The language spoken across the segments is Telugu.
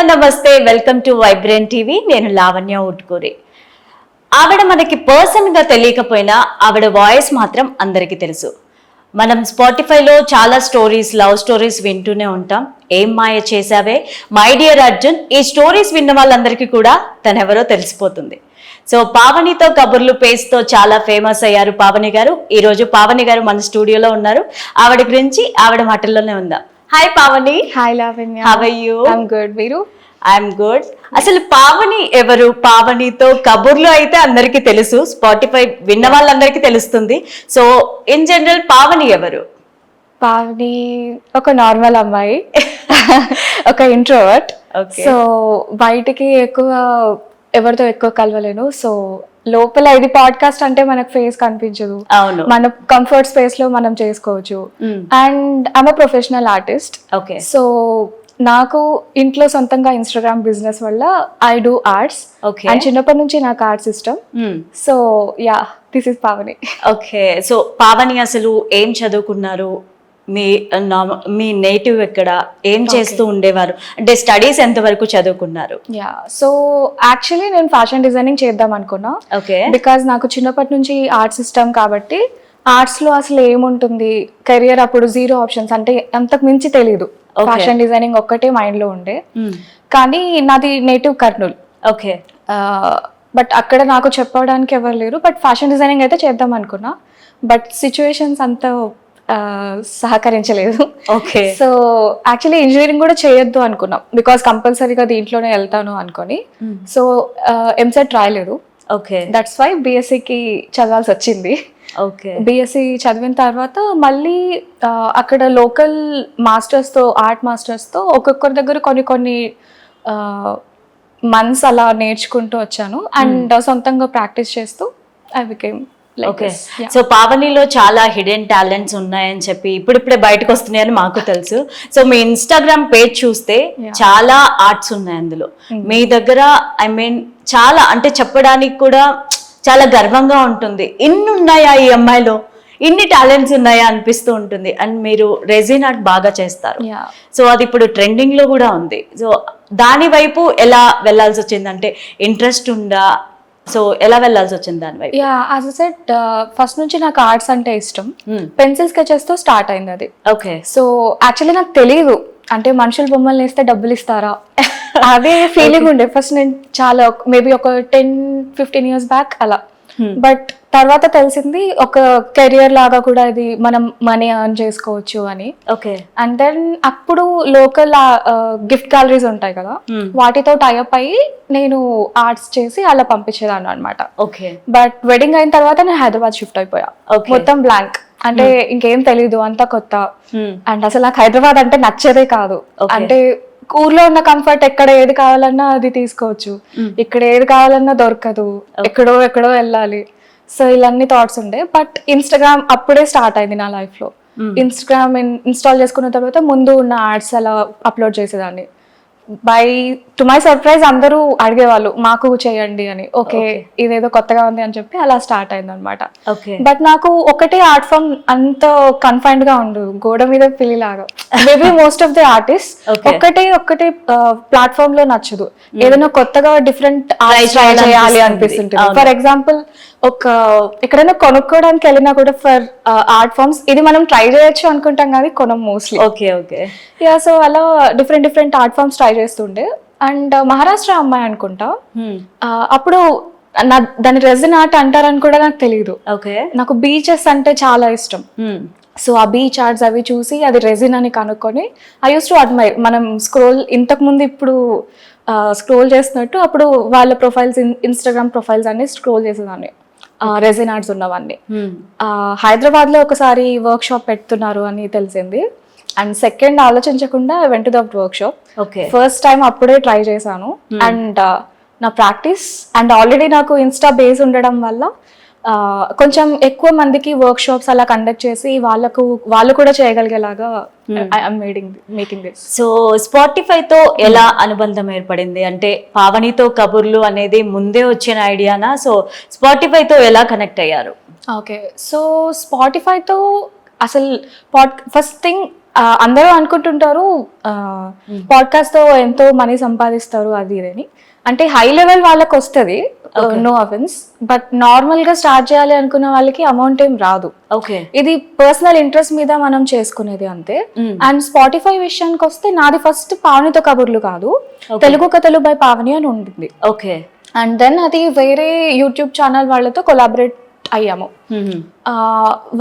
నమస్తే, వెల్కమ్ టు వైబ్రెంట్ టీవీ. నేను లావణ్య ఉట్కూరి. ఆవిడ మనకి పర్సన్ గా తెలియకపోయినా ఆవిడ వాయిస్ మాత్రం అందరికీ తెలుసు. మనం స్పాటిఫైలో చాలా స్టోరీస్, లవ్ స్టోరీస్ వింటూనే ఉంటాం. ఏం మాయ చేసావే, మై డియర్ అర్జున్, ఈ స్టోరీస్ విన్న వాళ్ళందరికీ కూడా తనెవరో తెలిసిపోతుంది. సో పావనితో కబుర్లు పేజ్తో చాలా ఫేమస్ అయ్యారు పావని గారు. ఈ రోజు పావని గారు మన స్టూడియోలో ఉన్నారు. ఆవిడ గురించి ఆవిడ మాటల్లోనే ఉందాం. Hi Pavani. Hi Lavanya. How are you? I'm good. మీరు? I'm good. అసలు పావని ఎవరు? పావనితో కబుర్లు అయితే అందరికీ తెలుసు, స్పాటిఫై విన్న వాళ్ళందరికీ తెలుస్తుంది. సో ఇన్ జనరల్ పావని ఎవరు? పావని ఒక నార్మల్ అమ్మాయి, ఒక ఇంట్రోవర్ట్. సో బయటికి ఎక్కువ ఎవరితో ఎక్కువ కలవలేను. సో లోపల ఇది పాడ్కాస్ట్ అంటే మనకు ఫేస్ కనిపించదు, అవును, మన కంఫర్ట్ స్పేస్ లో మనం చేసుకోవచ్చు. And I'm a professional artist. Okay. So నాకు ఇంట్లో సొంతంగా ఇన్స్టాగ్రామ్ బిజినెస్ వల్ల I do arts. Okay. And చిన్నప్పటి నుంచి నాకు ఆర్ట్స్ ఇష్టం. So yeah, this is Pavani. Okay. So Pavani అసలు ఏం చదువుకున్నారు? మీ నేటివ్ ఎక్కడ? ఏం చేస్తూ ఉండేవారు? అంటే స్టడీస్ ఎంత వరకు చదువుకున్నారు? యా, సో యాక్చువల్లీ నేను ఫ్యాషన్ డిజైనింగ్ చేద్దాం అనుకున్నా. ఓకే. బికాజ్ నాకు చిన్నప్పటి నుంచి ఆర్ట్స్ ఇష్టం కాబట్టి ఆర్ట్స్ లో అసలు ఏముంటుంది కెరియర్, అప్పుడు జీరో ఆప్షన్స్, అంటే అంతకు మించి తెలియదు. ఫ్యాషన్ డిజైనింగ్ ఒక్కటే మైండ్ లో ఉండే. కానీ నాది నేటివ్ కర్నూల్. ఓకే. బట్ అక్కడ నాకు చెప్పడానికి ఎవరు లేరు. బట్ ఫ్యాషన్ డిజైనింగ్ అయితే చేద్దాం అనుకున్నా, బట్ సిచ్యువేషన్స్ అంత సహకరించలేదు. ఓకే. సో యాక్చువల్లీ ఇంజనీరింగ్ కూడా చేయొద్దు అనుకున్నాం, బికాస్ కంపల్సరీగా దీంట్లోనే వెళ్తాను అనుకొని. సో ఎంసెట్ రాయలేదు. ఓకే. దట్స్ వై బిఎస్సికి చదవాల్సి వచ్చింది. ఓకే. బిఎస్సి చదివిన తర్వాత మళ్ళీ అక్కడ లోకల్ మాస్టర్స్తో, ఆర్ట్ మాస్టర్స్తో ఒక్కొక్కరి దగ్గర కొన్ని మంత్స్ అలా నేర్చుకుంటూ వచ్చాను. అండ్ సొంతంగా ప్రాక్టీస్ చేస్తూ ఐ బికేమ్. ఓకే. సో పావనిలో చాలా హిడెన్ టాలెంట్స్ ఉన్నాయని చెప్పి ఇప్పుడిప్పుడే బయటకు వస్తున్నాయని మాకు తెలుసు. సో మీ ఇన్స్టాగ్రామ్ పేజ్ చూస్తే చాలా ఆర్ట్స్ ఉన్నాయి అందులో. మీ దగ్గర ఐ మీన్ చాలా, అంటే చెప్పడానికి కూడా చాలా గర్వంగా ఉంటుంది. ఇన్ని ఉన్నాయా ఈ అమ్మాయిలో, ఇన్ని టాలెంట్స్ ఉన్నాయా అనిపిస్తూ ఉంటుంది. అండ్ మీరు రెజిన్ ఆర్ట్ బాగా చేస్తారు. సో అది ఇప్పుడు ట్రెండింగ్ లో కూడా ఉంది. సో దాని వైపు ఎలా వెళ్ళాల్సి వచ్చింది? అంటే ఇంట్రెస్ట్ ఉందా? సో ఎలా వెళ్ళాల్సి వచ్చింది దాని వైపు? Yeah, as a set first నుంచి నాకు ఆర్ట్స్ అంటే ఇష్టం. పెన్సిల్ స్కెచెస్ తో స్టార్ట్ అయింది అది. ఓకే. సో యాక్చువల్లీ నాకు తెలియదు, అంటే మనుషులు బొమ్మలు వేస్తే డబ్బులు ఇస్తారా అదే ఫీలింగ్ ఉండే ఫస్ట్. నేను చాలా మేబీ ఒక 10-15 ఇయర్స్ బ్యాక్ అలా. బట్ తర్వాత తెలిసింది ఒక కెరియర్ లాగా కూడా ఇది మనం మనీ ఎర్న్ చేసుకోవచ్చు అని. ఓకే. అండ్ దెన్ అప్పుడు లోకల్ గిఫ్ట్ గ్యాలరీస్ ఉంటాయి కదా, వాటితో టైఅప్ అయ్యి నేను ఆర్ట్స్ చేసి అలా పంపించేదాన్ని అనమాట. ఓకే. బట్ వెడ్డింగ్ అయిన తర్వాత నేను హైదరాబాద్ షిఫ్ట్ అయిపోయా. మొత్తం బ్లాంక్, అంటే ఇంకేం తెలీదు, అంతా కొత్త. అండ్ అసలు నాకు హైదరాబాద్ అంటే నచ్చేదే కాదు. అంటే ఊర్లో ఉన్న కంఫర్ట్, ఎక్కడ ఏది కావాలన్నా అది తీసుకోవచ్చు, ఇక్కడ ఏది కావాలన్నా దొరకదు, ఎక్కడో వెళ్ళాలి. సో ఇలాన్ని థాట్స్ ఉండే. బట్ ఇన్స్టాగ్రామ్ అప్పుడే స్టార్ట్ అయింది నా లైఫ్ లో. ఇన్స్టాగ్రామ్ ఇన్స్టాల్ చేసుకున్న తర్వాత ముందు ఉన్న యాడ్స్ అలా అప్లోడ్ చేసేదాన్ని. టు మై సర్ప్రైజ్ అందరూ అడిగేవాళ్ళు మాకు చేయండి అని. ఓకే, ఇదేదో కొత్తగా ఉంది అని చెప్పి అలా స్టార్ట్ అయింది అనమాట. బట్ నాకు ఒకటే ఆర్ట్ ఫామ్ అంత కన్ఫైన్డ్ గా ఉండు, గోడ మీద పిల్లిలాగా. Maybe most of the artist ఒక్కటే ప్లాట్ఫామ్ లో నచ్చదు, ఏదైనా కొత్తగా డిఫరెంట్ ట్రై చేయాలి అనిపిస్తుంటుంది. ఫర్ ఎగ్జాంపుల్ ఎక్కడైనా కొనుక్కోవడానికి వెళ్ళినా కూడా ఫర్ ఆర్ట్ ఫామ్స్ ఇది మనం ట్రై చేయొచ్చు అనుకుంటాం కానీ కొనం mostly. Okay. Okay. Yeah, so అలా డిఫరెంట్ ఆర్ట్ ఫామ్స్ ట్రై చేస్తుండే. అండ్ మహారాష్ట్ర అమ్మాయి అనుకుంటా, అప్పుడు దాని రెజిన్ ఆర్ట్ అంటారని కూడా నాకు తెలియదు. ఓకే. నాకు బీచెస్ అంటే చాలా ఇష్టం. సో ఆ బీచ్ ఆర్ట్స్ అవి చూసి అది రెజిన్ అని కనుక్కొని ఐ యూస్ టు అడ్మైర్. మనం ఇంతకు ముందు ఇప్పుడు స్క్రోల్ చేస్తున్నట్టు అప్పుడు వాళ్ళ ప్రొఫైల్స్, ఇన్స్టాగ్రామ్ ప్రొఫైల్స్ అన్ని స్క్రోల్ చేసేదాన్ని, రెజిన్ ఆర్ట్స్ ఉన్నవన్నీ. హైదరాబాద్ లో ఒకసారి వర్క్ షాప్ పెడుతున్నారు అని తెలిసింది. అండ్ సెకండ్ ఆలోచించకుండా went to the work shop. First time అప్పుడే ట్రై చేశాను. అండ్ నా ప్రాక్టీస్ అండ్ ఆల్రెడీ నాకు ఇన్స్టా బేస్ ఉండడం వల్ల కొంచెం ఎక్కువ మందికి వర్క్ షాప్స్ అలా కండక్ట్ చేసి వాళ్ళు కూడా చేయగలిగేలాగా మేకింగ్ దిస్. సో స్పాటిఫైతో ఎలా అనుబంధం ఏర్పడింది? అంటే పావనితో కబుర్లు అనేది ముందే వచ్చిన ఐడియానా? సో స్పాటిఫైతో ఎలా కనెక్ట్ అయ్యారు? ఓకే. సో స్పాటిఫైతో అసలు ఫస్ట్ థింగ్ అందరూ అనుకుంటుంటారు పాడ్కాస్ట్ తో ఎంతో మనీ సంపాదిస్తారు అది ఇదని. అంటే హై లెవెల్ వాళ్ళకి వస్తుంది, నో అఫెన్స్, బట్ నార్మల్ గా స్టార్ట్ చేయాలి అనుకున్న వాళ్ళకి అమౌంట్ ఏం రాదు. ఓకే, ఇది పర్సనల్ ఇంట్రెస్ట్ మీద మనం చేసుకునేది అంతే. అండ్ స్పాటిఫై విషయానికి వస్తే నాది ఫస్ట్ పావనితో కబుర్లు కాదు, తెలుగు కథలు బై పావని అని ఉంటుంది. ఓకే, అండ్ దెన్ అది వేరే యూట్యూబ్ ఛానల్ వాళ్ళతో కొలాబరేట్ అయ్యాము.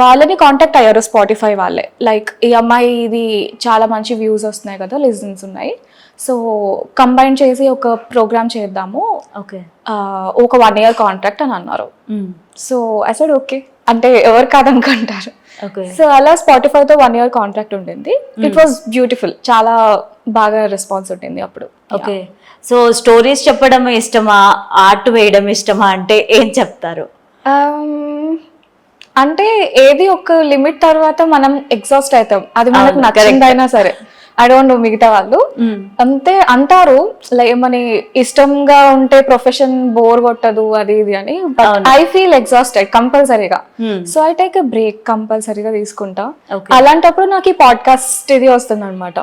వాళ్ళని కాంటాక్ట్ అయ్యారు స్పాటిఫై వాళ్ళే, లైక్ ఈ అమ్మాయి ఇది చాలా మంచి వ్యూస్ వస్తున్నాయి కదా, లిజన్స్ ఉన్నాయి, సో కంబైన్ చేసి ఒక ప్రోగ్రామ్ చేద్దాము, ఓకే, ఒక 1 year కాంట్రాక్ట్ అని అన్నారు. సో అసలు ఓకే అంటే ఎవరు కాదనుకుంటారు. సో అలా స్పాటిఫైతో 1 year కాంట్రాక్ట్ ఉండింది. ఇట్ వాజ్ బ్యూటిఫుల్, చాలా బాగా రెస్పాన్స్ ఉంటుంది అప్పుడు. ఓకే, సో స్టోరీస్ చెప్పడం ఇష్టమా, ఆర్ట్ వేయడం ఇష్టమా, అంటే ఏం చెప్తారు? అంటే ఏది ఒక లిమిట్ తర్వాత మనం ఎగ్జాస్ట్ అవుతాం, అది మనకు నచ్చిందైనా సరే. ఐ డోంట్ నో మిగతా వాళ్ళు అంతే అంటారు, మన ఇష్టంగా ఉంటే ప్రొఫెషన్ బోర్ కొట్టదు అది ఇది అని, బట్ ఐ ఫీల్ ఎగ్జాస్టెడ్ కంపల్సరీగా. So I take a break, కంపల్సరీగా తీసుకుంటా. అలాంటప్పుడు నాకు ఈ పాడ్కాస్ట్ ఇది వస్తుంది అనమాట.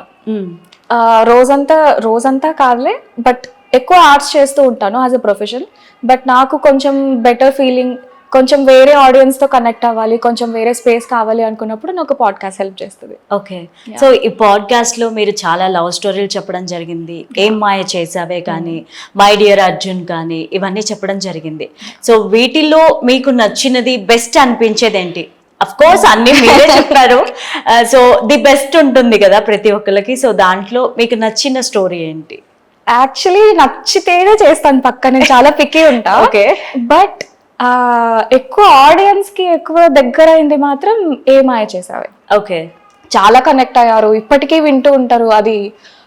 రోజంతా కాదులే, బట్ ఎక్కువ ఆర్ట్స్ చేస్తూ ఉంటాను యాజ్ అ ప్రొఫెషన్, బట్ నాకు కొంచెం బెటర్ ఫీలింగ్, కొంచెం వేరే ఆడియన్స్ తో కనెక్ట్ అవ్వాలి, కొంచెం వేరే స్పేస్ కావాలి అనుకున్నప్పుడు నాకు పాడ్కాస్ట్ హెల్ప్ చేస్తుంది. ఓకే, సో ఈ పాడ్కాస్ట్ లో మీరు చాలా లవ్ స్టోరీలు చెప్పడం జరిగింది, ఏం మాయ చేసావే కానీ, మై డియర్ అర్జున్ కానీ, ఇవన్నీ చెప్పడం జరిగింది. సో వీటిల్లో మీకు నచ్చినది, బెస్ట్ అనిపించేది ఏంటి? అఫ్ కోర్స్ అన్ని మీరే చెప్పారు, సో ది బెస్ట్ ఉంటుంది కదా ప్రతి ఒక్కరికి, సో దాంట్లో మీకు నచ్చిన స్టోరీ ఏంటి? యాక్చువల్లీ నచ్చితేనే చేస్తాను పక్క, నేను చాలా పిక్కీ ఉంటా. ఓకే, బట్ ఎక్కువ ఆడియన్స్ కి ఎక్కువ దగ్గర అయింది మాత్రం ఏ మాయ చేసావే. ఓకే, చాలా కనెక్ట్ అయ్యారు, ఇప్పటికీ వింటూ ఉంటారు. అది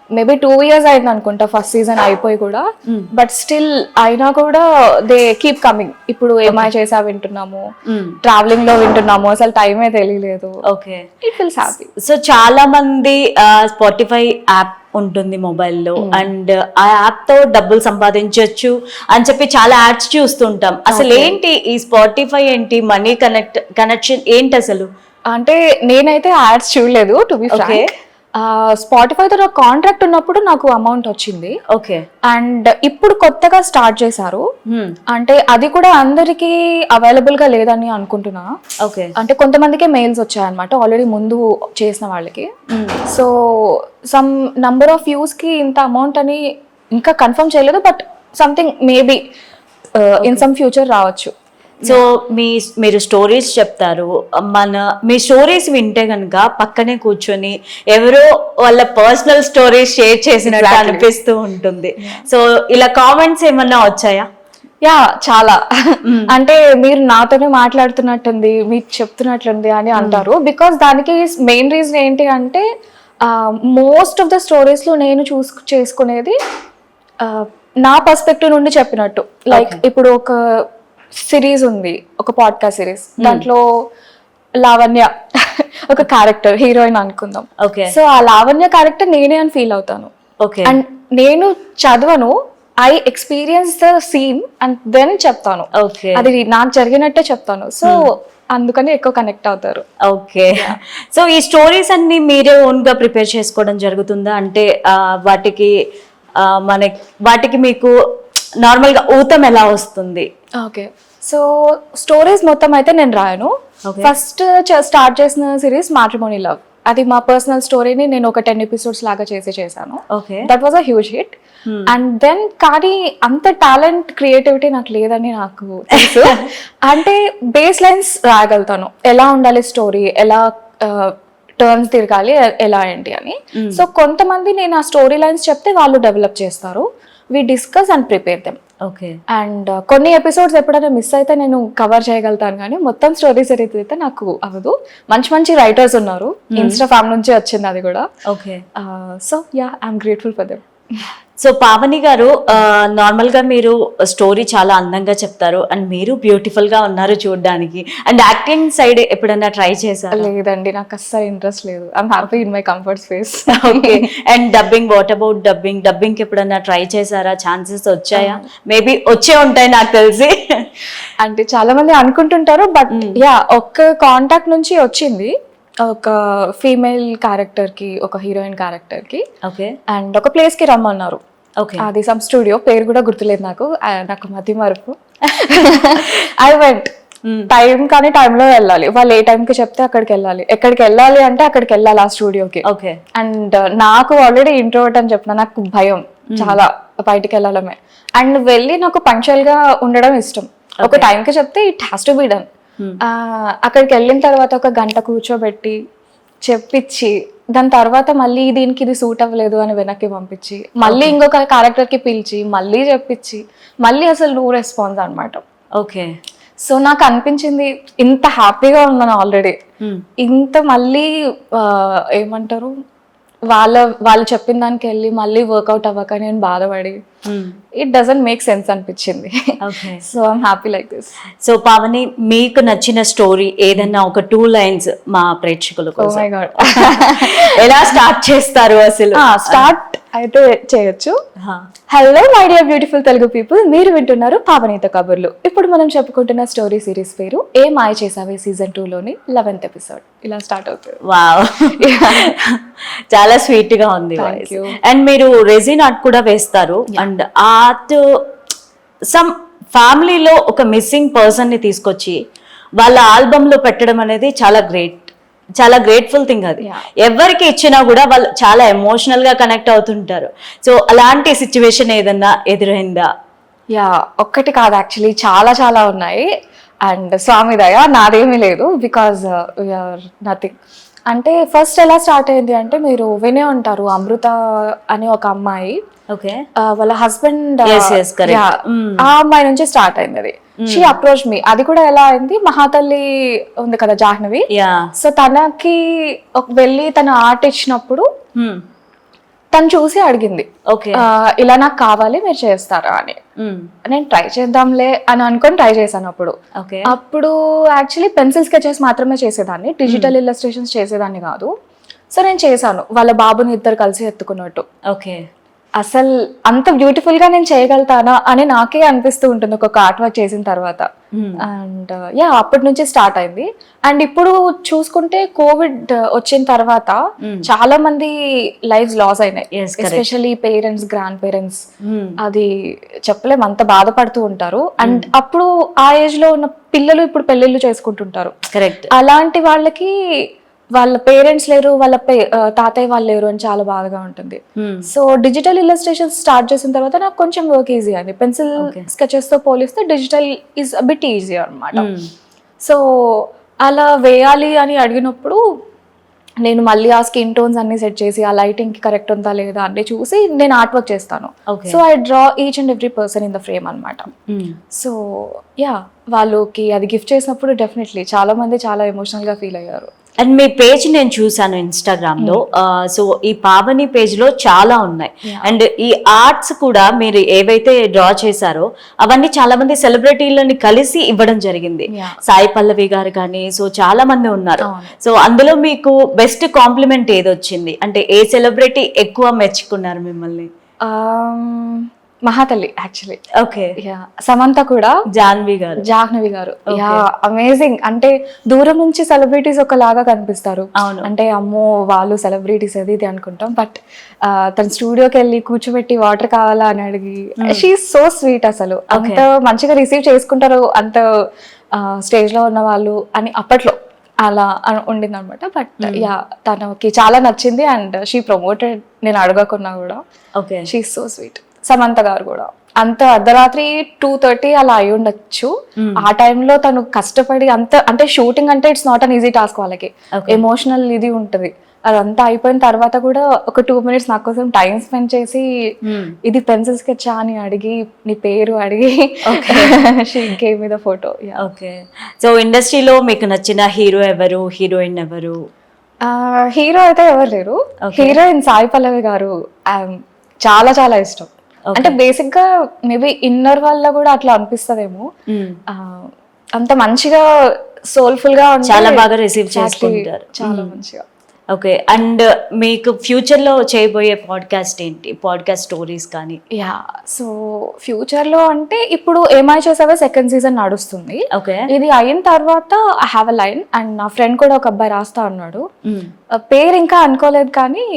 మేబీ 2 years అయింది అనుకుంటా ఫస్ట్ సీజన్ అయిపోయి కూడా, బట్ స్టిల్ అయినా కూడా దే కీప్ కమింగ్. ఇప్పుడు ఏమాయ చేసా వింటున్నాము, ట్రావెలింగ్ లో వింటున్నాము, అసలు టైమే తెలియలేదు. Okay, it feels happy. So చాలా మంది స్పాటిఫై యాప్ ఉంటుంది మొబైల్లో, అండ్ ఆ యాప్ తో డబ్బులు సంపాదించవచ్చు అని చెప్పి చాలా యాడ్స్ చూస్తుంటాం. అసలు ఏంటి ఈ స్పాటిఫై, ఏంటి మనీ కనెక్షన్ ఏంటి అసలు? అంటే నేనైతే యాడ్స్ చూడలేదు టు బి ఫ్రాంక్. స్పాటిఫైతో నాకు కాంట్రాక్ట్ ఉన్నప్పుడు నాకు అమౌంట్ వచ్చింది. ఓకే, అండ్ ఇప్పుడు కొత్తగా స్టార్ట్ చేశారు, అంటే అది కూడా అందరికి అవైలబుల్ గా లేదని అనుకుంటున్నా. ఓకే, అంటే కొంతమందికే మెయిల్స్ వచ్చాయన్నమాట ఆల్రెడీ ముందు చేసిన వాళ్ళకి. So some number of views కి ఇంత అమౌంట్ అని ఇంకా కన్ఫర్మ్ చేయలేదు, but something maybe in some future రావచ్చు. సో మీరు స్టోరీస్ చెప్తారు, మీ స్టోరీస్ వింటే కనుక పక్కనే కూర్చొని ఎవరో వాళ్ళ పర్సనల్ స్టోరీస్ షేర్ చేసినట్టు అనిపిస్తూ ఉంటుంది. సో ఇలా కామెంట్స్ ఏమన్నా వచ్చాయా? యా, చాలా. అంటే మీరు నాతోనే మాట్లాడుతున్నట్టుంది, మీకు చెప్తున్నట్లుంది అని అంటారు. బికాస్ దానికి మెయిన్ రీజన్ ఏంటి అంటే మోస్ట్ ఆఫ్ ద స్టోరీస్ లో నేను చేసుకునేది నా పర్స్పెక్టివ్ నుండి చెప్పినట్టు. లైక్ ఇప్పుడు ఒక సిరీస్ ఉంది, ఒక పాడ్కాస్ట్ సిరీస్, దాంట్లో లావణ్య ఒక క్యారెక్టర్, హీరోయిన్ అనుకుందాం. సో ఆ లావణ్య క్యారెక్టర్ నేనే అని ఫీల్ అవుతాను. అండ్ నేను చదవను, I experience the scene and then చెప్తాను, అది నాకు జరిగినట్టే చెప్తాను. సో అందుకని ఎక్కువ కనెక్ట్ అవుతారు. ఓకే, సో ఈ స్టోరీస్ అన్ని మీరే ఓన్ గా ప్రిపేర్ చేసుకోవడం జరుగుతుందా? అంటే వాటికి మీకు నార్మల్ గా ఊతం ఎలా వస్తుంది? ఓకే, సో స్టోరీస్ మొత్తం అయితే నేను రాయను. ఫస్ట్ స్టార్ట్ చేసిన సిరీస్ మ్యాట్రిమోనీ లవ్, అది మా పర్సనల్ స్టోరీని నేను ఒక 10 episodes లాగా చేశాను. That was a huge hit. And then కానీ అంత టాలెంట్, క్రియేటివిటీ నాకు లేదని నాకు తెలుసు. అంటే బేస్ లైన్స్ రాయగలుగుతాను, ఎలా ఉండాలి స్టోరీ, ఎలా టర్న్స్ తిరగాలి, ఎలా ఏంటి అని. సో కొంతమంది నేను ఆ స్టోరీ లైన్స్ చెప్తే వాళ్ళు డెవలప్ చేస్తారు. We discuss and prepare them. Okay, and కొన్ని ఎపిసోడ్స్ ఎప్పుడైనా మిస్ అయితే నేను కవర్ చేయగలుగుతాను, కానీ మొత్తం స్టోరీస్ అయితే నాకు అవ్వదు. మంచి రైటర్స్ ఉన్నారు, ఇన్స్టాగ్రామ్ నుంచి వచ్చింది అది కూడా. Okay, so yeah, I'm grateful for them. So Pavani గారు, నార్మల్ గా మీరు స్టోరీ చాలా అందంగా చెప్తారు, అండ్ మీరు బ్యూటిఫుల్ గా ఉన్నారు చూడడానికి. అండ్ యాక్టింగ్ సైడ్ ఎప్పుడైనా ట్రై చేశారా? లేదండి, నాకు అస్సలు ఇంట్రెస్ట్ లేదు. I'm happy in my comfort space. Okay, and dubbing, what about dubbing ఎప్పుడైనా ట్రై చేశారా? ఛాన్సెస్ వచ్చాయా? మేబీ వచ్చే ఉంటాయి నాకు తెలిసి. అంటే చాలా మంది అనుకుంటుంటారు, బట్ యా, ఒక్క కాంటాక్ట్ నుంచి వచ్చింది. ఒక ఫీమేల్ క్యారెక్టర్ కి, ఒక హీరోయిన్ క్యారెక్టర్ కి ఓకే అండ్ ఒక ప్లేస్ కి రమ్మన్నారు. ఓకే అది సమ్ స్టూడియో, పేరు కూడా గుర్తులేదు నాకు మతి మరుపు. I went. టైం కానీ టైంలో వెళ్ళాలి, వాళ్ళు ఏ టైంకి చెప్తే అక్కడికి వెళ్ళాలి, ఎక్కడికి వెళ్ళాలి అంటే అక్కడికి వెళ్ళాలి ఆ స్టూడియోకి. ఓకే అండ్ నాకు ఆల్రెడీ ఇంట్రోవర్ట్ అని చెప్పిన, నాకు భయం చాలా బయటికి వెళ్ళడమే. అండ్ వెళ్ళి నాకు పంక్చువల్ గా ఉండడం ఇష్టం. ఒక టైంకి చెప్తే it has to be done. అక్కడికి వెళ్ళిన తర్వాత ఒక గంట కూర్చోబెట్టి చెప్పించి, దాని తర్వాత మళ్ళీ దీనికి ఇది సూట్ అవ్వలేదు అని వెనక్కి పంపించి, మళ్ళీ ఇంకొక క్యారెక్టర్ కి పిలిచి మళ్ళీ చెప్పించి, మళ్ళీ అసలు నో రెస్పాన్స్ అనమాట. ఓకే సో నాకు అనిపించింది ఇంత హ్యాపీగా ఉన్నాను ఆల్రెడీ, ఇంత మళ్ళీ ఏమంటారు వాళ్ళు చెప్పిన దానికి వెళ్ళి మళ్ళీ వర్కౌట్ అవ్వక నేను బాధపడి, ఇట్ డజంట్ మేక్ సెన్స్ అనిపించింది. So I'm happy like this. So Pavani, మీకు నచ్చిన స్టోరీ ఏదన్నా ఒక 2 lines మా ప్రేక్షకుల కోసం ఎలా స్టార్ట్ చేస్తారు అసలు? స్టార్ట్ అయితే చేయొచ్చు. Hello my dear beautiful Telugu people, మీరు వింటున్నారు పావనీతో కబుర్లు. ఇప్పుడు మనం చెప్పుకుంటున్న స్టోరీ సిరీస్ పేరు ఏ మాయ చేసావే సీజన్ 2 లోని 11th ఎపిసోడ్. ఇలా స్టార్ట్ అవుతుంది. వావ్, చాలా స్వీట్ గా ఉంది. అండ్ మీరు రెజిన్ ఆర్ట్ కూడా వేస్తారు. అండ్ ఆర్ట్ సమ్ ఫ్యామిలీలో ఒక మిస్సింగ్ పర్సన్ ని తీసుకొచ్చి వాళ్ళ ఆల్బమ్ లో పెట్టడం అనేది చాలా గ్రేట్, చాలా గ్రేట్ఫుల్ థింగ్ అది. ఎవరికి ఇచ్చినా కూడా వాళ్ళు చాలా ఎమోషనల్ గా కనెక్ట్ అవుతుంటారు. సో అలాంటి సిచ్యువేషన్ ఏదన్నా ఎదురైందా? ఒక్కటి కాదు, యాక్చువల్లీ చాలా చాలా ఉన్నాయి. అండ్ స్వామి దయ, నాదేమీ లేదు, బికాజ్ వీఆర్ నథింగ్. అంటే ఫస్ట్ ఎలా స్టార్ట్ అయింది అంటే, మీరు వినే ఉంటారు అమృత అనే ఒక అమ్మాయి, ఓకే వాళ్ళ హస్బెండ్, ఆ Mm. అమ్మాయి నుంచి స్టార్ట్ అయింది అది. షీ అప్రోచ్ మీ. అది కూడా ఎలా అయింది, మహాతల్లి ఉంది కదా జాహ్నవి, సో తనకి వెళ్ళి తన ఆర్ట్ ఇచ్చినప్పుడు తను చూసి అడిగింది, ఓకే ఇలా నాకు కావాలి, మీరు చేస్తారా అని. నేను ట్రై చేద్దాంలే అని అనుకొని ట్రై చేశాను. అప్పుడు యాక్చువల్లీ పెన్సిల్ స్కెచెస్ మాత్రమే చేసేదాన్ని, డిజిటల్ ఇల్లస్ట్రేషన్స్ చేసేదాన్ని కాదు. సో నేను చేశాను, వాళ్ళ బాబుని ఇద్దరు కలిసి ఎత్తుకున్నట్టు. ఓకే అసలు అంత బ్యూటిఫుల్ గా నేను చేయగలుగుతానా అని నాకే అనిపిస్తూ ఉంటుంది ఒక్కొక్క ఆర్ట్ వర్క్ చేసిన తర్వాత. అండ్ అప్పటి నుంచి స్టార్ట్ అయింది. అండ్ ఇప్పుడు చూసుకుంటే కోవిడ్ వచ్చిన తర్వాత చాలా మంది లైఫ్స్ లాస్ అయినాయి, ఎస్పెషల్లీ పేరెంట్స్, గ్రాండ్ పేరెంట్స్. అది చెప్పలేం, అంత బాధపడుతూ ఉంటారు. అండ్ అప్పుడు ఆ ఏజ్ లో ఉన్న పిల్లలు ఇప్పుడు పెళ్లిళ్ళు చేసుకుంటుంటారు. కరెక్ట్. అలాంటి వాళ్ళకి వాళ్ళ పేరెంట్స్ లేరు, వాళ్ళ తాతయ్య వాళ్ళు లేరు అని చాలా బాధగా ఉంటుంది. సో డిజిటల్ ఇల్లస్ట్రేషన్ స్టార్ట్ చేసిన తర్వాత నాకు కొంచెం వర్క్ ఈజీ అయింది. పెన్సిల్ స్కెచెస్ తో పోలిస్తే digital is a bit easy అనమాట. సో అలా వేయాలి అని అడిగినప్పుడు నేను మళ్ళీ ఆ స్కిన్ టోన్స్ అన్ని సెట్ చేసి, ఆ లైటింగ్ కి కరెక్ట్ ఉందా లేదా అన్ని చూసి నేను ఆర్ట్ వర్క్ చేస్తాను. So I draw each and every person in the frame అనమాట. సో వాళ్ళకి అది గిఫ్ట్ చేసినప్పుడు డెఫినెట్లీ చాలా మంది చాలా ఎమోషనల్ గా ఫీల్ అయ్యారు. అండ్ మీ పేజ్ నేను చూసాను ఇన్స్టాగ్రామ్ లో. సో ఈ పావని పేజ్ లో చాలా ఉన్నాయి. అండ్ ఈ ఆర్ట్స్ కూడా మీరు ఏవైతే డ్రా చేశారో అవన్నీ చాలా మంది సెలబ్రిటీలని కలిసి ఇవ్వడం జరిగింది. సాయి పల్లవి గారు కానీ, సో చాలా మంది ఉన్నారు. సో అందులో మీకు బెస్ట్ కాంప్లిమెంట్ ఏది వచ్చింది? అంటే ఏ సెలబ్రిటీ ఎక్కువ మెచ్చుకున్నారు మిమ్మల్ని? మహాతల్లి యాక్చువల్లీ. ఓకే. సమంత కూడా, జాహ్నవి గారు అమేజింగ్. అంటే దూరం నుంచి సెలబ్రిటీస్ ఒకలాగా కనిపిస్తారు, అంటే అమ్మో వాళ్ళు సెలబ్రిటీస్ అది ఇది అనుకుంటాం. బట్ తన స్టూడియోకి వెళ్ళి కూర్చోబెట్టి వాటర్ కావాలా అని అడిగి, షీ సో స్వీట్. అసలు అంత మంచిగా రిసీవ్ చేసుకుంటారు అంత స్టేజ్ లో ఉన్న వాళ్ళు అని అప్పట్లో అలా ఉండింది అనమాట. బట్ తనకి చాలా నచ్చింది అండ్ షీ ప్రమోటెడ్, నేను అడగకున్నా కూడా. She so sweet. సమంత గారు కూడా అంత అర్ధరాత్రి 2:30 అలా అయి ఉండొచ్చు. ఆ టైంలో తను కష్టపడి అంత, అంటే షూటింగ్ అంటే it's not an easy task, వాళ్ళకి ఎమోషనల్ ఇది ఉంటుంది. అదంతా అయిపోయిన తర్వాత కూడా ఒక 2 minutes నా కోసం టైం స్పెండ్ చేసి, ఇది పెన్సిల్ స్కెచ్ అని అడిగి, నీ పేరు అడిగి, she gave me the photo. Okay. So ఇండస్ట్రీలో మీకు నచ్చిన హీరో ఎవరు, హీరోయిన్ ఎవరు? హీరో అయితే ఎవరు లేరు. హీరోయిన్ సాయి పల్లవి గారు చాలా చాలా ఇష్టం. అంటే బేసిక్ గా మేబీ ఇన్నర్ వల్ల కూడా అట్లా అనిపిస్తదేమో. అంత మంచిగా సోల్ఫుల్ గా చాలా బాగా రిసీవ్ చేసుకుంటారు. చాలా మంచిగా. ఓకే. అండ్ మీకు ఫ్యూచర్లో చేయబోయే పాడ్కాస్ట్ ఏంటి? పాడ్కాస్ట్ స్టోరీస్ కానీ? యా, సో ఫ్యూచర్లో అంటే ఇప్పుడు ఏమై చేసావో సెకండ్ సీజన్ నడుస్తుంది. ఓకే. ఇది అయిన తర్వాత I have a line, and నా ఫ్రెండ్ కూడా ఒక అబ్బాయి రాస్తా అన్నాడు. పేరు ఇంకా అనుకోలేదు కానీ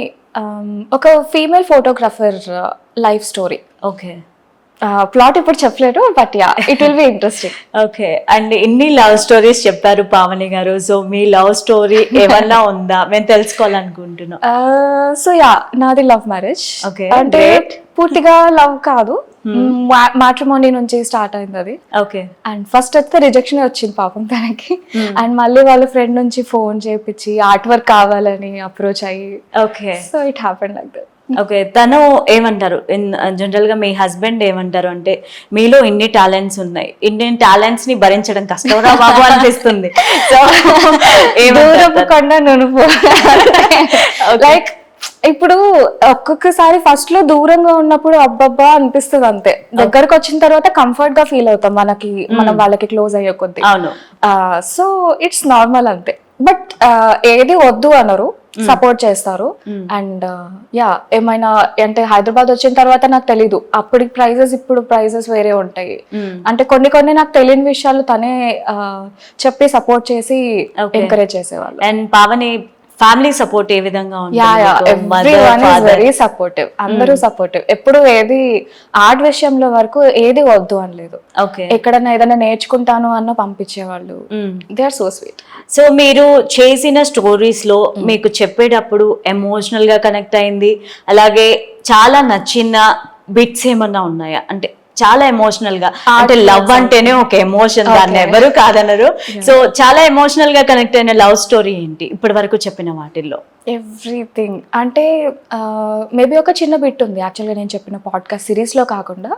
ఒక female photographer life story. Okay. Plot ఇప్పుడు చెప్పలేరు, but yeah, it will be interesting. Okay. And ఇన్ని లవ్ స్టోరీస్ చెప్పారు పావని గారు. సో మీ లవ్ స్టోరీ ఏమన్నా ఉందా? మేము తెలుసుకోవాలనుకుంటున్నాం. సో యా, నాది లవ్ మ్యారేజ్. Okay, అంటే great. పూర్తిగా లవ్ కాదు, మ్యాట్రిమోనీ నుంచి స్టార్ట్ అయింది అది. ఓకే. అండ్ ఫస్ట్ అయితే రిజెక్షన్ వచ్చింది పాపం తనకి. అండ్ మళ్ళీ వాళ్ళ ఫ్రెండ్ నుంచి ఫోన్ చేపించి ఆర్ట్ వర్క్ కావాలని అప్రోచ్ అయ్యి, okay. So it happened like that. Okay. తను ఏమంటారు, జనరల్ గా మీ హస్బెండ్ ఏమంటారు అంటే, మీలో ఇన్ని టాలెంట్స్ ఉన్నాయి, ఇన్ని టాలెంట్స్ ని భరించడం కష్టంరా బాబు అనిపిస్తుంది. సో దూరపు కొండ నునుపు. లైక్ ఇప్పుడు ఒక్కొక్కసారి ఫస్ట్ లో దూరంగా ఉన్నప్పుడు అబ్బబ్బా అనిపిస్తుంది అంతే, దగ్గరకు వచ్చిన తర్వాత కంఫర్ట్ గా ఫీల్ అవుతాం మనకి, మనం వాళ్ళకి క్లోజ్ అయ్యే కొద్ది. అవును. సో ఇట్స్ నార్మల్ అంతే. బట్ ఏది వద్దు అనరు, సపోర్ట్ చేస్తారు. అండ్ యా, ఏమైనా అంటే హైదరాబాద్ వచ్చిన తర్వాత నాకు తెలీదు అప్పుడు ప్రైజెస్ ఇప్పుడు ప్రైజెస్ వేరే ఉంటాయి. అంటే కొన్ని నాకు తెలియని విషయాలు తనే చెప్పి సపోర్ట్ చేసి ఎంకరేజ్ చేసేవాళ్ళు. అండ్ పావని ఫ్యామిలీ సపోర్ట్ ఏ విధంగా వెరీ సపోర్టివ్, అందరూ సపోర్టివ్. ఎప్పుడు ఏది ఆర్ట్ విషయంలో వరకు ఏది వద్దు అనలేదు. ఓకే. ఎక్కడన్నా ఏదైనా నేర్చుకుంటాను అన్న పంపించేవాళ్ళు. They are so sweet. So మీరు చేసిన స్టోరీస్ లో మీకు చెప్పేటప్పుడు ఎమోషనల్ గా కనెక్ట్ అయింది, అలాగే చాలా నచ్చిన బిట్స్ ఏమన్నా ఉన్నాయా? అంటే చాలా ఎమోషనల్ గా, అంటే లవ్ అంటేనే ఒక ఎమోషన్, దాన్ని ఎవరు కాదనరు. సో చాలా ఎమోషనల్ గా కనెక్ట్ అయిన లవ్ స్టోరీ ఏంటి ఇప్పటి వరకు చెప్పిన వాటిల్లో? ఎవ్రీథింగ్ అంటే మేబీ ఒక చిన్న బిట్ ఉంది యాక్చువల్గా నేను చెప్పిన పాడ్కాస్ట్ సిరీస్ లో కాకుండా.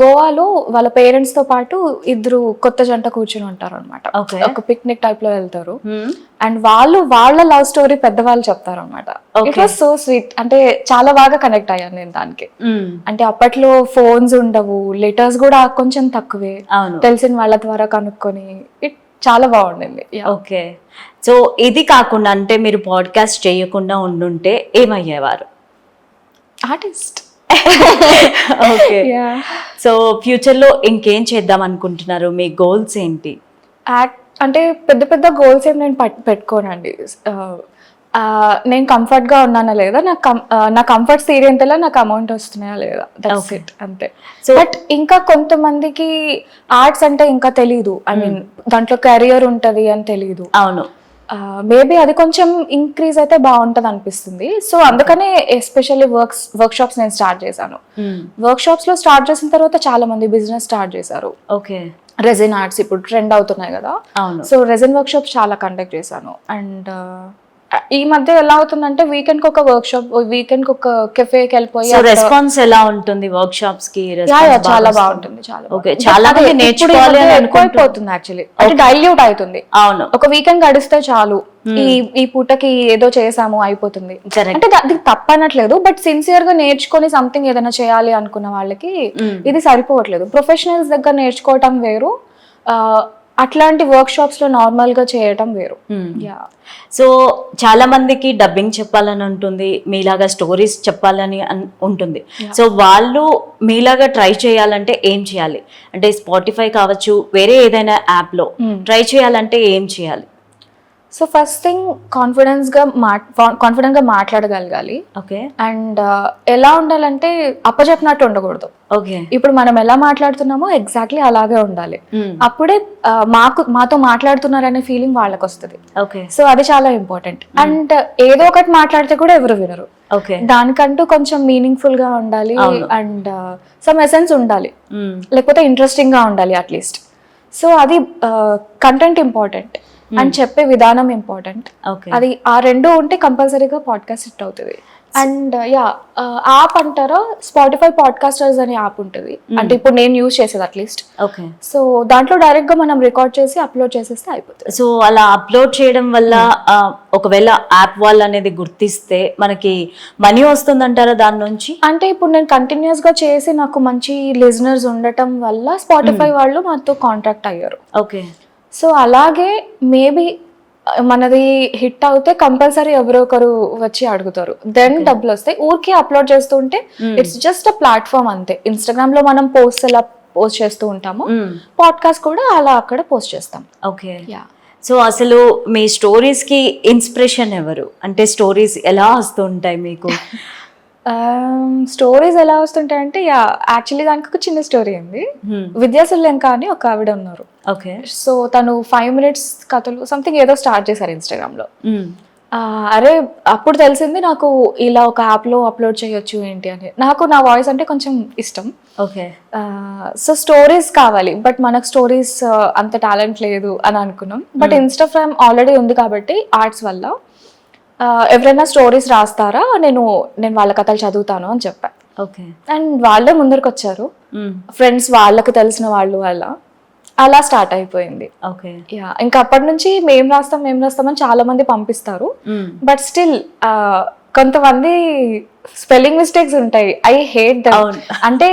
గోవాలో వాళ్ళ పేరెంట్స్ తో పాటు ఇద్దరు కొత్త జంట కూర్చుని ఉంటారు అనమాట. ఒక పిక్నిక్ టైప్ లో వెళ్తారు అండ్ వాళ్ళ లవ్ స్టోరీ పెద్దవాళ్ళు చెప్తారు అనమాట. ఇట్ వాస్ సో స్వీట్, అంటే చాలా బాగా కనెక్ట్ అయ్యాను నేను దానికి. అంటే అప్పట్లో ఫోన్స్ ఉండవు, లెటర్స్ కూడా కొంచెం తక్కువే, తెలిసిన వాళ్ళ ద్వారా కనుక్కొని ఇట్ చాలా బాగుండింది. ఓకే. సో ఇది కాకుండా అంటే మీరు పాడ్కాస్ట్ చేయకుండా ఉండుంటే ఏమయ్యేవారు? ఆర్టిస్ట్. ఓకే. సో ఫ్యూచర్ లో ఇంకేం చేద్దాం అనుకుంటున్నారు? మీ గోల్స్ ఏంటి? అంటే పెద్ద పెద్ద గోల్స్ ఏం నేను పెట్టుకోనండి. నేను కంఫర్ట్ గా ఉన్నానా లేదా, నా కంఫర్ట్ తీరేంతలా నాకు అమౌంట్ వస్తున్నాయా లేదా, దట్స్ ఇట్ అంతే. సో బట్ ఇంకా కొంతమందికి ఆర్ట్స్ అంటే ఇంకా తెలీదు, ఐ మీన్ దాంట్లో కెరియర్ ఉంటది అని తెలీదు. అవును. మేబీ అది కొంచెం ఇంక్రీజ్ అయితే బాగుంటది అనిపిస్తుంది. సో అందుకనే ఎస్పెషల్లీ వర్క్ షాప్స్ నేను స్టార్ట్ చేశాను. వర్క్ షాప్స్ లో స్టార్ట్ చేసిన తర్వాత చాలా మంది బిజినెస్ స్టార్ట్ చేశారు. ఓకే. రెజిన్ ఆర్ట్స్ ఇప్పుడు ట్రెండ్ అవుతున్నాయి కదా, సో రెజిన్ వర్క్ షాప్స్ చాలా కండక్ట్ చేశాను. అండ్ ఈ మధ్య ఎలా అవుతుందంటే వీకెండ్ కి ఒక వర్క్ షాప్, వీకెండ్ కి ఒక కెఫేకి వెళ్ళిపోయి. రెస్పాన్స్ ఎలా ఉంటుంది వర్క్ షాప్స్ కి? చాలా బాగుంటుంది, చాలా. ఓకే. చాలా మంది నేర్చుకోవాలి అనుకుంటున్నారు యాక్చువల్లీ, అంటే డైల్యూట్ అవుతుంది. అవును. ఒక వీకెండ్ గడిస్తే చాలు, ఈ పూటకి ఏదో చేసాము అయిపోతుంది. అంటే అది తప్పనట్లేదు, బట్ సిన్సియర్ గా నేర్చుకొని సంథింగ్ ఏదైనా చేయాలి అనుకున్న వాళ్ళకి ఇది సరిపోవట్లేదు. ప్రొఫెషనల్స్ దగ్గర నేర్చుకోవటం వేరు, అట్లాంటి వర్క్ షాప్స్ లో నార్మల్ గా చేయటం వేరు. సో చాలా మందికి డబ్బింగ్ చెప్పాలని ఉంటుంది, మీలాగా స్టోరీస్ చెప్పాలని ఉంటుంది. సో వాళ్ళు మీలాగా ట్రై చేయాలంటే ఏం చేయాలి? అంటే స్పాటిఫై కావచ్చు, వేరే ఏదైనా యాప్ లో ట్రై చేయాలంటే ఏం చేయాలి? సో ఫస్ట్ థింగ్ కాన్ఫిడెంట్ గా మాట్లాడగలగాలి. ఓకే. అండ్ ఎలా ఉండాలంటే అప్పచెప్పినట్టు ఉండకూడదు. ఓకే. ఇప్పుడు మనం ఎలా మాట్లాడుతున్నామో ఎగ్జాక్ట్లీ అలాగే ఉండాలి. అప్పుడే మాతో మాట్లాడుతున్నారనే ఫీలింగ్ వాళ్ళకి వస్తుంది. ఓకే. సో అది చాలా ఇంపార్టెంట్. అండ్ ఏదో ఒకటి మాట్లాడితే కూడా ఎవరు వినరు. ఓకే. దానికంటూ కొంచెం మీనింగ్ఫుల్ గా ఉండాలి అండ్ సమ్ ఎసెన్స్ ఉండాలి, లేకపోతే ఇంట్రెస్టింగ్ గా ఉండాలి అట్లీస్ట్. సో అది కంటెంట్ ఇంపార్టెంట్ అండ్ చెప్పే విధానం ఇంపార్టెంట్. అది ఆ రెండు ఉంటే కంపల్సరీగా పాడ్కాస్ట్ హిట్ అవుతుంది. అండ్ యా, యాప్ అంటారా, స్పాటిఫై పాడ్కాస్టర్స్ అనే యాప్ ఉంటుంది. అంటే ఇప్పుడు నేను యూజ్ చేసేది అట్లీస్ట్. ఓకే. సో దాంట్లో డైరెక్ట్ గా మనం రికార్డ్ చేసి అప్లోడ్ చేసేస్తే అయిపోతుంది. సో అలా అప్లోడ్ చేయడం వల్ల ఒకవేళ యాప్ వాళ్ళు అనేది గుర్తిస్తే మనకి మనీ వస్తుందంటారా దాని నుంచి? అంటే ఇప్పుడు నేను కంటిన్యూస్ గా చేసి నాకు మంచి లిజనర్స్ ఉండటం వల్ల స్పాటిఫై వాళ్ళు మాతో కాంటాక్ట్ అయ్యారు. ఓకే. సో అలాగే మేబీ మనది హిట్ అవుతే కంపల్సరీ ఎవరో ఒకరు వచ్చి అడుగుతారు, దెన్ డబ్బులు వస్తాయి. ఊరికి అప్లోడ్ చేస్తుంటే ఇట్స్ జస్ట్ అ ప్లాట్ఫామ్ అంతే. ఇన్స్టాగ్రామ్ లో మనం పోస్ట్ ఎలా పోస్ట్ చేస్తూ ఉంటాము, పాడ్కాస్ట్ కూడా అలా అక్కడ పోస్ట్ చేస్తాం. ఓకే. సో అసలు మీ స్టోరీస్ కి ఇన్స్పిరేషన్ ఎవరు? అంటే స్టోరీస్ ఎలా వస్తూ ఉంటాయి మీకు? స్టోరీస్ ఎలా వస్తుంటాయంటే యాక్చువల్లీ దానికి ఒక చిన్న స్టోరీ ఉంది. విద్యాసుల్యంక అని ఒక ఆవిడ ఉన్నారు. ఓకే. సో తను 5 minutes కథలు సంథింగ్ ఏదో స్టార్ట్ చేశారు ఇన్స్టాగ్రామ్ లో. అరే అప్పుడు తెలిసింది నాకు ఇలా ఒక యాప్ లో అప్లోడ్ చేయొచ్చు ఏంటి అని. నాకు నా వాయిస్ అంటే కొంచెం ఇష్టం. ఓకే. సో స్టోరీస్ కావాలి, బట్ మనకు స్టోరీస్ అంత టాలెంట్ లేదు అని అనుకున్నాం. బట్ ఇన్స్టాగ్రామ్ ఆల్రెడీ ఉంది కాబట్టి ఆర్ట్స్ వల్ల ఎవరైనా స్టోరీస్ రాస్తారా, నేను వాళ్ళ కథలు చదువుతాను అని చెప్పా. ఓకే. అండ్ వాళ్ళే ముందరికి వచ్చారు, ఫ్రెండ్స్, వాళ్ళకు తెలిసిన వాళ్ళు, అలా స్టార్ట్ అయిపోయింది. ఓకే. ఇంకా అప్పటి నుంచి మేం రాస్తామని చాలా మంది పంపిస్తారు. బట్ స్టిల్ కొంతమంది స్పెల్లింగ్ మిస్టేక్స్ ఉంటాయి. I hate that. అంటే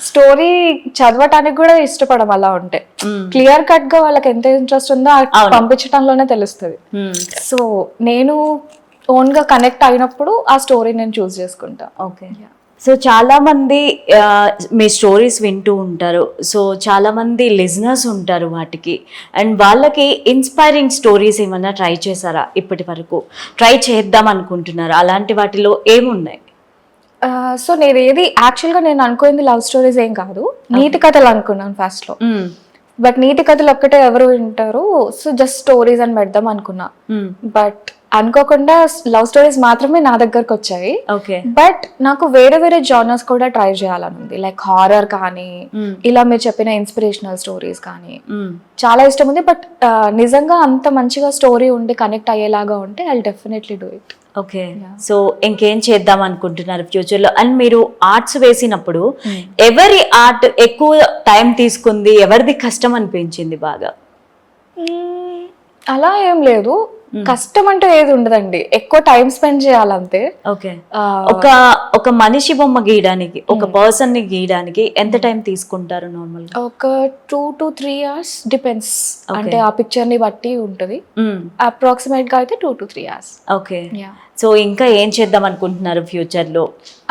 స్టోరీ చదవటానికి కూడా ఇష్టపడం అలా ఉంటే. క్లియర్ కట్ గా వాళ్ళకి ఎంత ఇంట్రెస్ట్ ఉందో పంపించడంలోనే తెలుస్తుంది. సో నేను ఓన్ గా కనెక్ట్ అయినప్పుడు ఆ స్టోరీ నేను చూస్ చేసుకుంటా. ఓకే. సో చాలా మంది మీ స్టోరీస్ వింటూ ఉంటారు. సో చాలా మంది లిజనర్స్ ఉంటారు వాటికి, అండ్ వాళ్ళకి ఇన్స్పైరింగ్ స్టోరీస్ ఏమన్నా ట్రై చేశారా ఇప్పటి వరకు? ట్రై చేద్దాం అనుకుంటున్నారా? అలాంటి వాటిలో ఏమున్నాయి? సో నేను అనుకుంది లవ్ స్టోరీస్ ఏం కాదు, నీతి కథలు అనుకున్నాను ఫస్ట్ లో. బట్ నీతి కథలు ఒక్కటే ఎవరు వింటారు, సో జస్ట్ స్టోరీస్ అని పెడదాం అనుకున్నా. బట్ అనుకోకుండా లవ్ స్టోరీస్ మాత్రమే నా దగ్గరకు వచ్చాయి. బట్ నాకు వేరే వేరే జానర్స్ కూడా ట్రై చేయాలని ఉంది. లైక్ హారర్ కానీ, ఇలా మీరు చెప్పిన ఇన్స్పిరేషనల్ స్టోరీస్ కానీ చాలా ఇష్టం ఉంది. బట్ నిజంగా అంత మంచిగా స్టోరీ ఉండి కనెక్ట్ అయ్యేలాగా ఉంటే I will definitely do it. Okay. So ఇంకేం చేద్దాం అనుకుంటున్నారు ఫ్యూచర్ లో? అండ్ మీరు ఆర్ట్స్ వేసినప్పుడు ఎవరి ఆర్ట్ ఎక్కువ టైం తీసుకుంది, ఎవరిది కష్టం అనిపించింది బాగా? అలా ఏం లేదు, కష్టం అంటే ఏది ఉండదండి, ఎక్కువ టైం స్పెండ్ చేయాలంతే. ఓకే. ఒక మనిషి బొమ్మ గీయడానికి, ఒక పర్సన్ ని గీయడానికి ఎంత టైం తీసుకుంటారు నార్మల్ గా? ఒక 2 to 3 hours డిపెండ్స్. అంటే ఆ పిక్చర్ ని బట్టి ఉంటది. అప్రాక్సిమేట్ గా అయితే 2 to 3 hours. ఓకే. సో ఇంకా ఏం చేద్దాం అనుకుంటున్నారు ఫ్యూచర్ లో?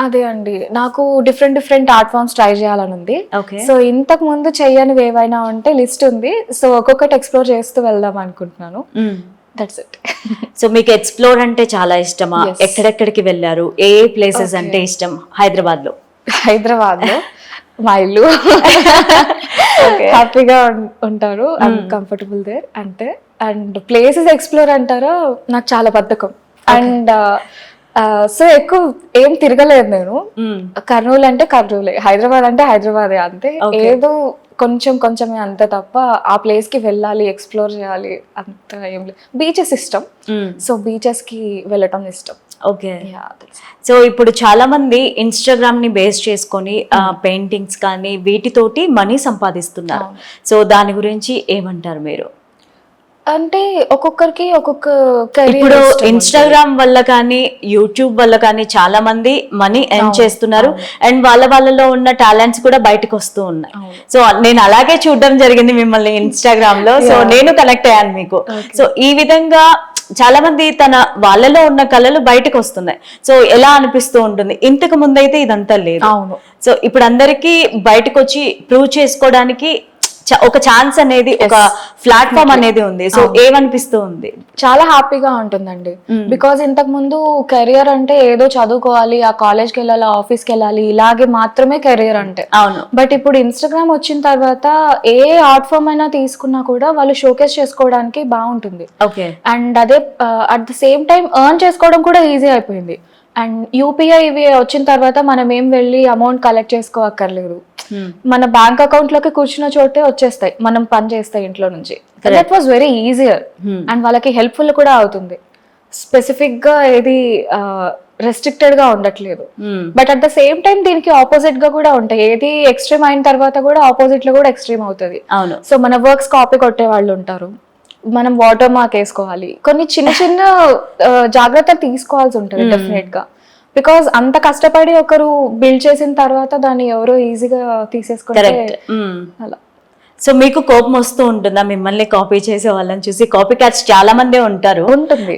అదే అండి, నాకు డిఫరెంట్ ఆర్ట్ ఫామ్స్ ట్రై చేయాలని ఉంది. ఓకే. సో ఇంతకు ముందు చెయ్యనివి ఏవైనా ఉంటే లిస్ట్ ఉంది. సో ఒక్కొక్కటి ఎక్స్ప్లోర్ చేస్తూ వెళ్దాం అనుకుంటున్నాను. That's it. సో మీకు ఎక్స్ప్లోర్ అంటే చాలా ఇష్టమా? ఎక్కడెక్కడికి వెళ్ళారు? ఏ ప్లేసెస్ అంటే ఇష్టం? హైదరాబాద్ లో మా ఇల్లు, హ్యాపీగా ఉంటారు, ఐఎమ్ కంఫర్టబుల్ దేర్ అంటే. అండ్ ప్లేసెస్ ఎక్స్ప్లోర్ అంటారా, నాకు చాలా బద్ధకం. అండ్ సో ఎక్కువ ఏం తిరగలేదు నేను. కర్నూలు అంటే కర్నూలే, హైదరాబాద్ అంటే హైదరాబాదే, అంతే. ఏదో కొంచెమే అంతే తప్ప ఆ ప్లేస్ కి వెళ్ళాలి, ఎక్స్ప్లోర్ చేయాలి అంత ఏం లేదు. బీచెస్ ఇష్టం, సో బీచెస్ కి వెళ్ళటం ఇష్టం. ఓకే. సో ఇప్పుడు చాలా మంది ఇన్స్టాగ్రామ్ ని బేస్ చేసుకొని పెయింటింగ్స్ కానీ వీటితోటి మనీ సంపాదిస్తున్నారు. సో దాని గురించి ఏమంటారు మీరు? అంటే ఒక్కొక్కరికి ఒక్కొక్క ఇప్పుడు ఇన్స్టాగ్రామ్ వల్ల కానీ యూట్యూబ్ వల్ల కానీ చాలా మంది మనీ ఎర్న్ చేస్తున్నారు, అండ్ వాళ్ళలో ఉన్న టాలెంట్స్ కూడా బయటకు వస్తూ ఉన్నాయి. సో నేను అలాగే చూడడం జరిగింది మిమ్మల్ని ఇన్స్టాగ్రామ్ లో. సో నేను కనెక్ట్ అయ్యాను మీకు. సో ఈ విధంగా చాలా మంది వాళ్ళలో ఉన్న కళలు బయటకు వస్తున్నాయి. సో ఎలా అనిపిస్తూ ఉంటుంది? ఇంతకు ముందైతే ఇదంతా లేదు. సో ఇప్పుడు అందరికీ బయటకు వచ్చి ప్రూవ్ చేసుకోవడానికి ఒక ఛాన్స్ అనేది, ఒక ప్లాట్ఫామ్ అనేది ఉంది. సో ఏమనిపిస్తూ ఉంది? చాలా హ్యాపీగా ఉంటుందండి. బికాజ్ ఇంతకు ముందు కెరియర్ అంటే ఏదో చదువుకోవాలి, ఆ కాలేజ్కి వెళ్ళాలి, ఆఫీస్కి వెళ్ళాలి, ఇలాగే మాత్రమే కెరియర్ అంటే. అవును. బట్ ఇప్పుడు ఇన్స్టాగ్రామ్ వచ్చిన తర్వాత ఏ ఆర్ట్ ఫామ్ అయినా తీసుకున్నా కూడా వాళ్ళు షోకేస్ చేసుకోవడానికి బాగుంటుంది. ఓకే. అండ్ అదే at the same time earn చేసుకోవడం కూడా ఈజీ అయిపోయింది. అండ్ యూపీఐ ఇవి వచ్చిన తర్వాత మనం ఏం వెళ్ళి అమౌంట్ కలెక్ట్ చేసుకోవక్కర్లేదు. మన బ్యాంక్ అకౌంట్ లోకి కూర్చున్న చోటే వచ్చేస్తాయి, మనం పని చేస్తాయి ఇంట్లో నుంచి. That was very easier. And వాళ్ళకి హెల్ప్ఫుల్ కూడా అవుతుంది. స్పెసిఫిక్ గా ఏది రెస్ట్రిక్టెడ్ గా ఉండట్లేదు. But at the same time దీనికి ఆపోజిట్ గా కూడా ఉంటాయి. ఏది ఎక్స్ట్రీమ్ అయిన తర్వాత కూడా ఆపోజిట్ లో కూడా ఎక్స్ట్రీమ్ అవుతుంది. సో మన వర్క్స్ కాపీ కొట్టే వాళ్ళు ఉంటారు, మనం వాటర్ మార్క్ వేసుకోవాలి, కొన్ని చిన్న జాగ్రత్తలు తీసుకోవాల్సి ఉంటుంది డెఫినెట్ గా. బికాస్ అంత కష్టపడి ఒకరు బిల్డ్ చేసిన తర్వాత దాన్ని ఎవరో ఈజీగా తీసేసుకుంటే అలా. సో మీకు కోపం వస్తూ ఉంటుందా మిమ్మల్ని కాపీ చేసే వాళ్ళని చూసి? కాపీ క్యాట్స్ చాలా మందే ఉంటారు. ఉంటుంది.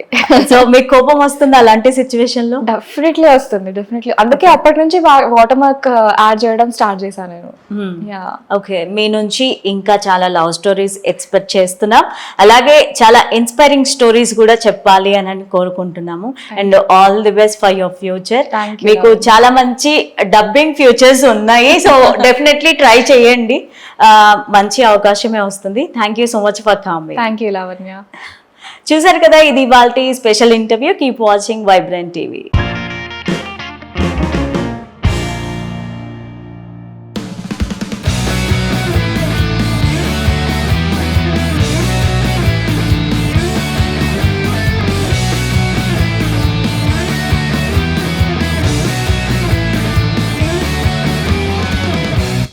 సో మీకు కోపం వస్తుందా అలాంటి సిచ్యువేషన్ లో? డెఫినెట్లీ వస్తుంది, డెఫినెట్లీ. అందుకే అప్పటి నుంచి వాటర్ మార్క్ యాడ్ చేయడం స్టార్ట్ చేశాను నేను. ఓకే, మీ నుంచి ఇంకా చాలా లవ్ స్టోరీస్ ఎక్స్పెక్ట్ చేస్తున్నాం. అలాగే చాలా ఇన్స్పైరింగ్ స్టోరీస్ కూడా చెప్పాలి అని కోరుకుంటున్నాము. And all the best for your future. మీకు చాలా మంచి డబ్బింగ్ ఫ్యూచర్స్ ఉన్నాయి. సో డెఫినెట్లీ ట్రై చేయండి, మంచి అవకాశమే వస్తుంది. Thank you so much for coming. Thank you Lavanya. చూసారు కదా, ఇది ఇవాల్టి special interview. Keep watching vibrant TV.